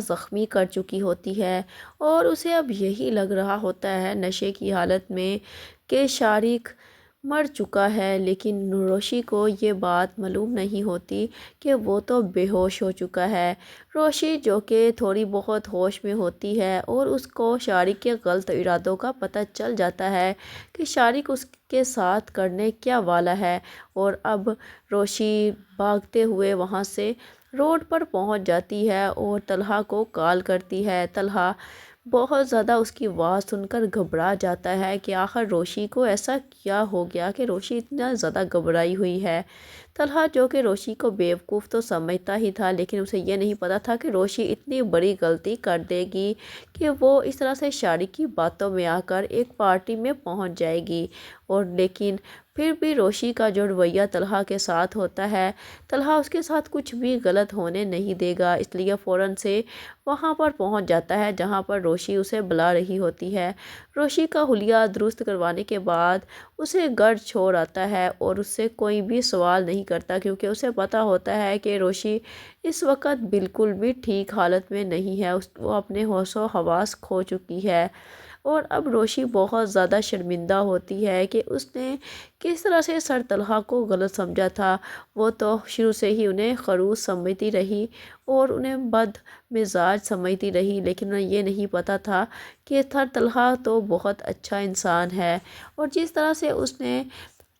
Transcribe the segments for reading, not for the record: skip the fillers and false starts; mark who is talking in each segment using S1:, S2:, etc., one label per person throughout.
S1: زخمی کر چکی ہوتی ہے، اور اسے اب یہی لگ رہا ہوتا ہے نشے کی حالت میں کہ شارق مر چکا ہے، لیکن روشی کو یہ بات معلوم نہیں ہوتی کہ وہ تو بے ہوش ہو چکا ہے۔ روشی جو کہ تھوڑی بہت ہوش میں ہوتی ہے، اور اس کو شارق کے غلط ارادوں کا پتہ چل جاتا ہے کہ شارق اس کے ساتھ کرنے کیا والا ہے، اور اب روشی بھاگتے ہوئے وہاں سے روڈ پر پہنچ جاتی ہے اور طلحہ کو کال کرتی ہے۔ طلحہ بہت زیادہ اس کی آواز سن کر گھبرا جاتا ہے کہ آخر روشی کو ایسا کیا ہو گیا کہ روشی اتنا زیادہ گھبرائی ہوئی ہے۔ طلحہ جو کہ روشی کو بیوقوف تو سمجھتا ہی تھا، لیکن اسے یہ نہیں پتا تھا کہ روشی اتنی بڑی غلطی کر دے گی کہ وہ اس طرح سے شارق کی باتوں میں آ کر ایک پارٹی میں پہنچ جائے گی۔ اور لیکن پھر بھی روشی کا جو رویہ طلحہ کے ساتھ ہوتا ہے، طلحہ اس کے ساتھ کچھ بھی غلط ہونے نہیں دے گا، اس لیے فوراً سے وہاں پر پہنچ جاتا ہے جہاں پر روشی اسے بلا رہی ہوتی ہے۔ روشی کا حلیہ درست کروانے کے بعد اسے گھر چھوڑ آتا ہے، اور اس سے کوئی بھی سوال نہیں کرتا، کیونکہ اسے پتہ ہوتا ہے کہ روشی اس وقت بالکل بھی ٹھیک حالت میں نہیں ہے، وہ اپنے ہوش و حواس کھو چکی ہے۔ اور اب روشی بہت زیادہ شرمندہ ہوتی ہے کہ اس نے کس طرح سے سر طلحہ کو غلط سمجھا تھا۔ وہ تو شروع سے ہی انہیں خڑوس سمجھتی رہی اور انہیں بد مزاج سمجھتی رہی، لیکن انہیں یہ نہیں پتا تھا کہ سر طلحہ تو بہت اچھا انسان ہے۔ اور جس طرح سے اس نے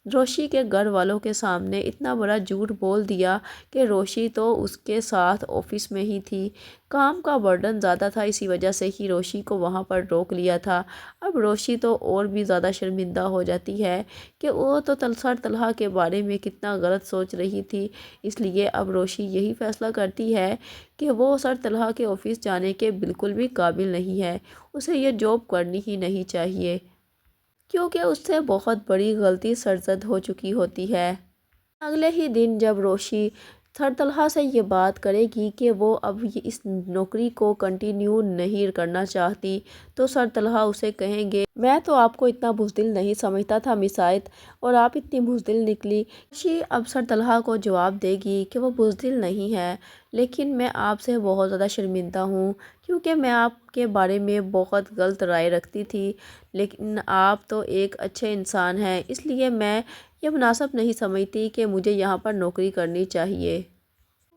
S1: روشی کے گھر والوں کے سامنے اتنا بڑا جھوٹ بول دیا کہ روشی تو اس کے ساتھ آفس میں ہی تھی، کام کا برڈن زیادہ تھا، اسی وجہ سے ہی روشی کو وہاں پر روک لیا تھا۔ اب روشی تو اور بھی زیادہ شرمندہ ہو جاتی ہے کہ وہ تو سر طلحہ کے بارے میں کتنا غلط سوچ رہی تھی، اس لیے اب روشی یہی فیصلہ کرتی ہے کہ وہ سر طلحہ کے آفس جانے کے بالکل بھی قابل نہیں ہے، اسے یہ جاب کرنی ہی نہیں چاہیے، کیونکہ اس سے بہت بڑی غلطی سرزد ہو چکی ہوتی ہے۔ اگلے ہی دن جب روشی سر طلحہ سے یہ بات کرے گی کہ وہ اب اس نوکری کو کنٹینیو نہیں کرنا چاہتی، تو سر طلحہ اسے کہیں گے، میں تو آپ کو اتنا بزدل نہیں سمجھتا تھا مس آیت، اور آپ اتنی بزدل نکلی۔ روشی اب سر طلحہ کو جواب دے گی کہ وہ بزدل نہیں ہے، لیکن میں آپ سے بہت زیادہ شرمندہ ہوں، کیونکہ میں آپ کے بارے میں بہت غلط رائے رکھتی تھی، لیکن آپ تو ایک اچھے انسان ہیں، اس لیے میں یہ مناسب نہیں سمجھتی کہ مجھے یہاں پر نوکری کرنی چاہیے،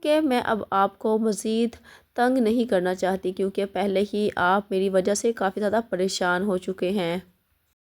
S1: کہ میں اب آپ کو مزید تنگ نہیں کرنا چاہتی، کیونکہ پہلے ہی آپ میری وجہ سے کافی زیادہ پریشان ہو چکے ہیں۔